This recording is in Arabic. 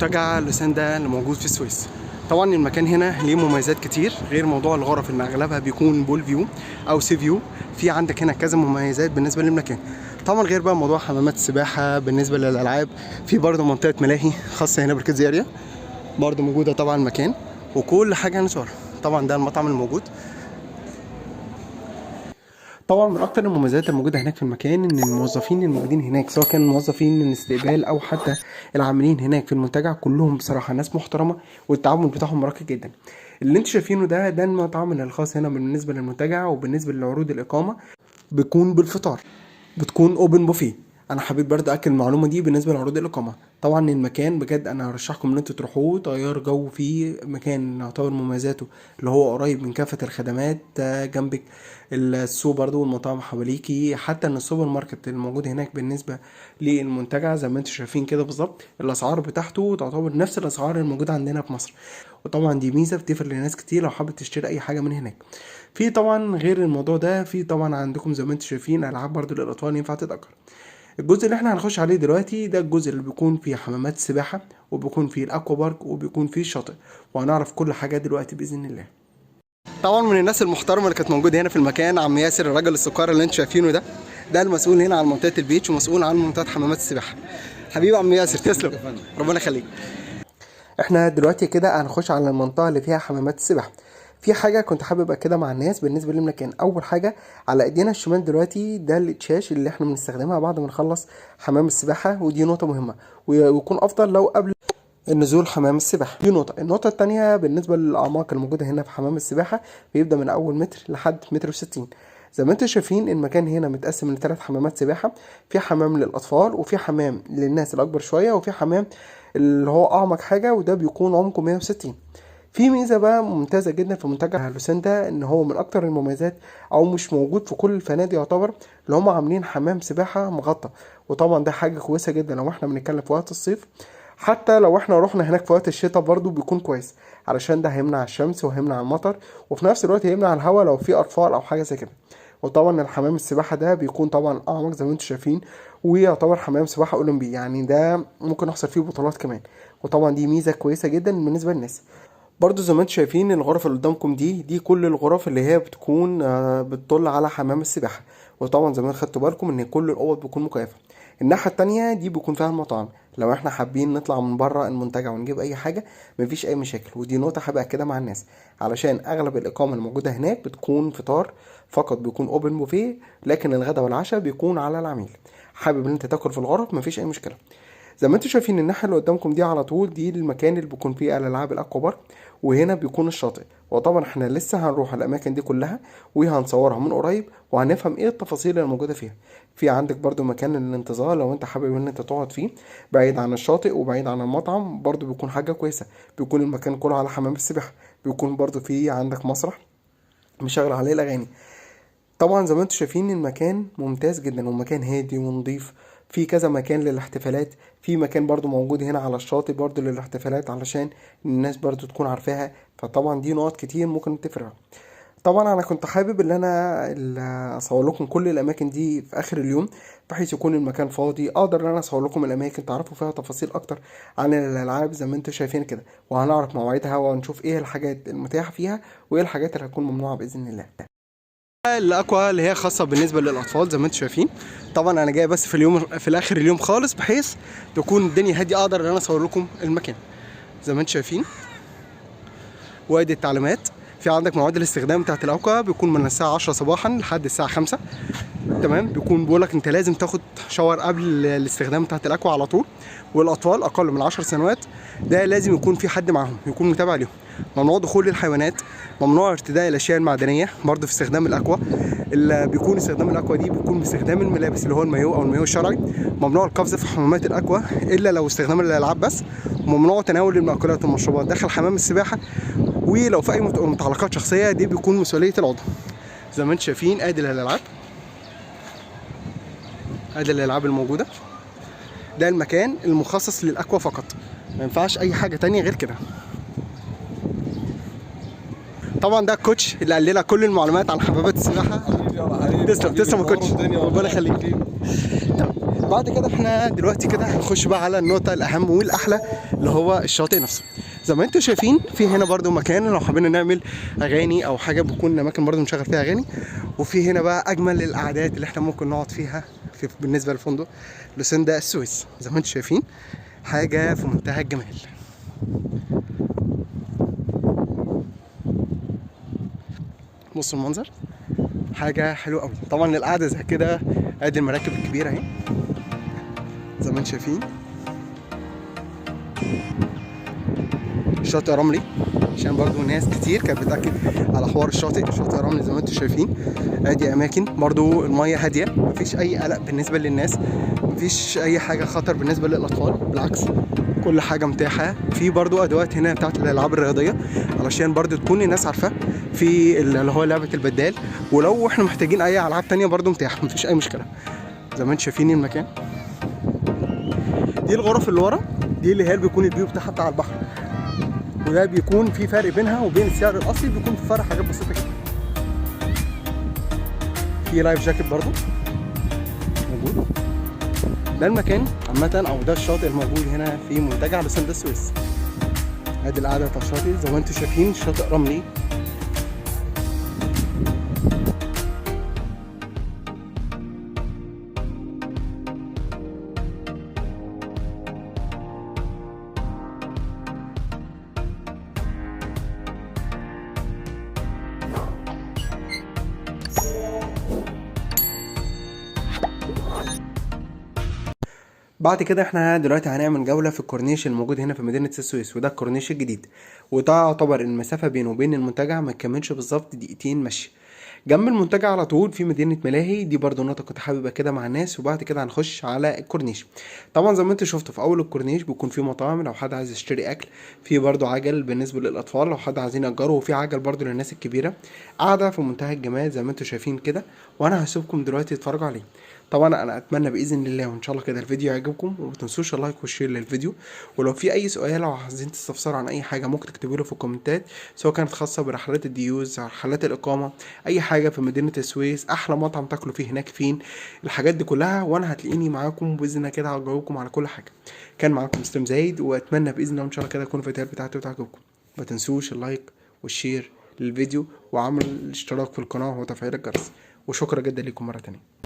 منتجع لوسندا اللي موجود في السويس. طبعا المكان هنا ليه مميزات كتير غير موضوع الغرف ان اغلبها بيكون بول فيو او سي فيو. في عندك هنا كذا مميزات بالنسبه للمكان، طبعا غير بقى موضوع حمامات السباحه. بالنسبه للالعاب في برضه منطقه ملاهي خاصه هنا بالكيدز اريا برضه موجوده طبعا المكان، وكل حاجه هنصورها. طبعا ده المطعم الموجود. طبعا من اكتر المميزات الموجوده هناك في المكان ان الموظفين الموجودين هناك سواء كان موظفين الاستقبال او حتى العاملين هناك في المنتجع كلهم بصراحه ناس محترمه، والتعامل بتاعهم راقي جدا. اللي انتوا شايفينه ده المطعم الخاص هنا بالنسبه للمنتجع. وبالنسبه لعروض الاقامه بيكون بالفطار، بتكون اوبن بوفيه. انا حبيت برضه اكد المعلومه دي بالنسبه لعروض الاقامه. طبعا المكان بجد انا ارشحكم ان انتوا تروحوه، تغير جو فيه. مكان يعتبر مميزاته اللي هو قريب من كافه الخدمات، جنبك السوق برضه والمطاعم حواليكي، حتى ان السوبر ماركت الموجود هناك بالنسبه للمنتجع زي ما انتم شايفين كده بالظبط. الاسعار بتاعته تعتبر نفس الاسعار الموجوده عندنا في مصر، وطبعا دي ميزه بتفرق لناس كتير لو حابب تشتري اي حاجه من هناك. في طبعا غير الموضوع ده في طبعا عندكم زي ما انتم شايفين العاب برضه للاطفال ينفع تتأجر. الجزء اللي احنا هنخش عليه دلوقتي ده الجزء اللي بيكون فيه حمامات السباحة، وبيكون فيه الاكوا بارك، وبيكون فيه الشاطئ، وهنعرف كل حاجة دلوقتي بإذن الله. طبعا من الناس المحترمة اللي كانت موجودة هنا في المكان عم ياسر الراجل السكر اللي انتوا شايفينه ده المسؤول هنا عن منطقة البيتش ومسؤول عن منطقة حمامات السباحة. حبيبي عم ياسر تسلم، ربنا يخليك. احنا دلوقتي كده هنخش على المنطقة اللي فيها حمامات السباحة. في حاجة كنت حابب كده مع الناس بالنسبة للمكان. أول حاجة على إيدينا الشمال دلوقتي ده الإتشاش اللي إحنا بنستخدمها بعد ما نخلص حمام السباحة، ودي نقطة مهمة ويكون أفضل لو قبل النزول حمام السباحة. دي نقطة. النقطة التانية بالنسبة للأعماق الموجودة هنا في حمام السباحة بيبدأ من أول متر لحد متر وستين. زي ما انتم شايفين المكان هنا متقسم لثلاث حمامات سباحة. في حمام للأطفال، وفي حمام للناس الأكبر شوية، وفي حمام اللي هو أعمق حاجة وده بيكون عمقه 160. في ميزه بقى ممتازه جدا في منتجع لوسندا ان هو من اكتر المميزات او مش موجود في كل الفنادق يعتبر، اللي هم عاملين حمام سباحه مغطى. وطبعا ده حاجه كويسه جدا لو احنا بنتكلم في وقت الصيف. حتى لو احنا رحنا هناك في وقت الشتاء برضو بيكون كويس، علشان ده هيمنع الشمس وهيمنع المطر، وفي نفس الوقت هيمنع الهواء لو في اطفال او حاجه زي كده. وطبعا الحمام السباحه ده بيكون طبعا اعمق زي ما انتم شايفين، ويعتبر حمام سباحه اولمبي، يعني ده ممكن يحصل فيه بطولات كمان. وطبعا دي ميزه كويسه جدا بالنسبه للناس. برضو زي ما انتم شايفين الغرف اللي قدامكم دي كل الغرف اللي هي بتكون بتطل على حمام السباحة. وطبعا زي ما خدتوا بالكم ان كل الاوض بتكون مكيفة. الناحية التانية دي بيكون فيها المطاعم، لو احنا حابين نطلع من بره المنتجع ونجيب اي حاجة مفيش اي مشاكل. ودي نقطة حابب اكدها مع الناس، علشان اغلب الاقامة الموجودة هناك بتكون فطار فقط، بيكون اوبن بوفيه، لكن الغداء والعشاء بيكون على العميل. حابب ان انت تاكل في الغرف مفيش اي مشكلة. زي ما انتم شايفين الناحيه اللي قدامكم دي على طول دي المكان اللي بيكون فيه الالعاب الاكوا بارك، وهنا بيكون الشاطئ. وطبعا احنا لسه هنروح الاماكن دي كلها وهنصورها من قريب وهنفهم ايه التفاصيل اللي موجوده فيها. في عندك برضو مكان للانتظار لو انت حابب ان انت تقعد فيه بعيد عن الشاطئ وبعيد عن المطعم، برضو بيكون حاجه كويسه. بيكون المكان كله على حمام السباحه، بيكون برضو فيه عندك مسرح مشغل عليه الاغاني. طبعا زي ما انتم شايفين المكان ممتاز جدا، ومكان هادي ونضيف. في كذا مكان للاحتفالات، في مكان برضو موجود هنا على الشاطئ برضو للاحتفالات علشان الناس برضو تكون عارفاها. فطبعا دي نقط كتير ممكن تفرق. طبعا انا كنت حابب ان انا اصور لكم كل الاماكن دي في اخر اليوم، بحيث يكون المكان فاضي اقدر ان انا اصور لكم الاماكن تعرفوا فيها تفاصيل اكتر عن الالعاب زي ما انتم شايفين كده، وهنعرف مواعيدها ونشوف ايه الحاجات المتاحه فيها وايه الحاجات اللي هتكون ممنوعه باذن الله. الاكوا اللي هي خاصه بالنسبه للاطفال زي ما انتم شايفين. طبعا انا جاي بس في اليوم في الاخر اليوم خالص بحيث تكون الدنيا هاديه اقدر ان انا اصور لكم المكان زي ما انتم شايفين. وادي التعليمات. في عندك مواعيد الاستخدام بتاعت الاكوا بيكون من الساعه 10 صباحا لحد الساعه 5. تمام. بيكون بيقولك انت لازم تاخد شاور قبل الاستخدام بتاعت الاكوا على طول. والاطفال اقل من 10 سنوات ده لازم يكون في حد معاهم يكون متابع ليهم. ممنوع دخول الحيوانات، ممنوع ارتداء الاشياء المعدنيه برضه في استخدام الاكوا. اللي بيكون استخدام الاكوا دي بيكون باستخدام الملابس اللي هو المايو او المايو الشرعي. ممنوع القفز في حمامات الاكوا الا لو استخدام الالعاب بس. ممنوع تناول المأكولات والمشروبات داخل حمام السباحه. ولو في اي متعلقات شخصيه دي بيكون مسؤوليه العضو. زي ما انتم شايفين ادي الالعاب، ادي الالعاب الموجوده. ده المكان المخصص للاكوا فقط، ما ينفعش اي حاجه تانية غير كده. طبعا ده الكوتش اللي قال لنا كل المعلومات عن حمامات السباحه. تسلم يا كوتش، ربنا يخليك. بعد كده احنا دلوقتي كده هنخش بقى على النقطه الاهم والاحلى اللي هو الشاطئ نفسه. زي ما انتم شايفين في هنا برده مكان لو حابين نعمل اغاني او حاجه، بيكون اماكن برده نشغل فيها اغاني. وفي هنا بقى اجمل القعدات اللي احنا ممكن نقعد فيها بالنسبه للفندق لوسندا السويس. زي ما انتم شايفين حاجه في منتهى الجمال. بصوا المنظر، حاجه حلوه قوي. طبعا القعده زي كده، ادي المراكب الكبيره اهي زي ما انتم شايفين. شاطئ رملي عشان برضو ناس كتير كانت بتاكد على حوار الشاطئ. شاطئ رملي زي ما انتم شايفين. ادي اماكن برضو الميه هاديه، مفيش اي قلق بالنسبه للناس، مفيش اي حاجه خطر بالنسبه للاطفال، بالعكس كل حاجه متاحه. في برضو ادوات هنا بتاعت الالعاب الرياضيه علشان برضو تكون الناس عارفه، في اللي هو لعبه البدال، ولو احنا محتاجين اي العاب تانية برضو متاحه، مفيش اي مشكله. زي ما انتم شايفين المكان. دي الغرف اللي ورا، دي اللي هي بيكون الفيو بتاعها بتاع البحر، وده بيكون في فرق بينها وبين السعر الاصلي، بيكون في فرق حاجات بسيطه جدا. في لايف جاكيت برضو موجود. ده المكان عامه، او ده الشاطئ الموجود هنا في منتجع لوسندا السويس. ادي القعده بتاع الشاطئ زي ما انتم شايفين، شاطئ رملي. بعد كده احنا دلوقتي هنعمل جولة في الكورنيش الموجود هنا في مدينة السويس، وده الكورنيش الجديد، وده يعتبر المسافة بينه وبين المنتجع ما تكملش بالظبط دقيقتين مشي. جنب المنتجع على طول في مدينة ملاهي، دي برضو نقطة كنت حابب كده مع الناس. وبعد كده هنخش على الكورنيش. طبعا زي ما انتوا شفتوا في اول الكورنيش بيكون في مطاعم لو حد عايز يشتري اكل، في برضو عجل بالنسبة للاطفال لو حد عايزين يأجروا، وفي عجل برضو للناس الكبيرة. قاعدة في منتهى الجمال زي ما انتوا شايفين كده، وانا هسيبكم دلوقتي تتفرجوا عليه. طبعا انا اتمنى باذن الله وان شاء الله كده الفيديو يعجبكم، وما تنسوش اللايك والشير للفيديو. ولو في اي سؤال او عايزين تستفسروا عن اي حاجه ممكن تكتبوا لي في الكومنتات، سواء كانت خاصه برحلات الديوز، رحلات الاقامه، اي حاجه في مدينه السويس، احلى مطعم تاكلوا فيه هناك فين، الحاجات دي كلها، وانا هتلاقيني معاكم باذن الله كده هجاوبكم على كل حاجه. كان معاكم مسلم زايد، واتمنى باذن الله ان شاء الله كده تكون الفيديوهات بتاعتي تعجبكم. ما تنسوش اللايك والشير للفيديو، وعمل الاشتراك في القناه وتفعيل الجرس. وشكرا جدا لكم مره تانية.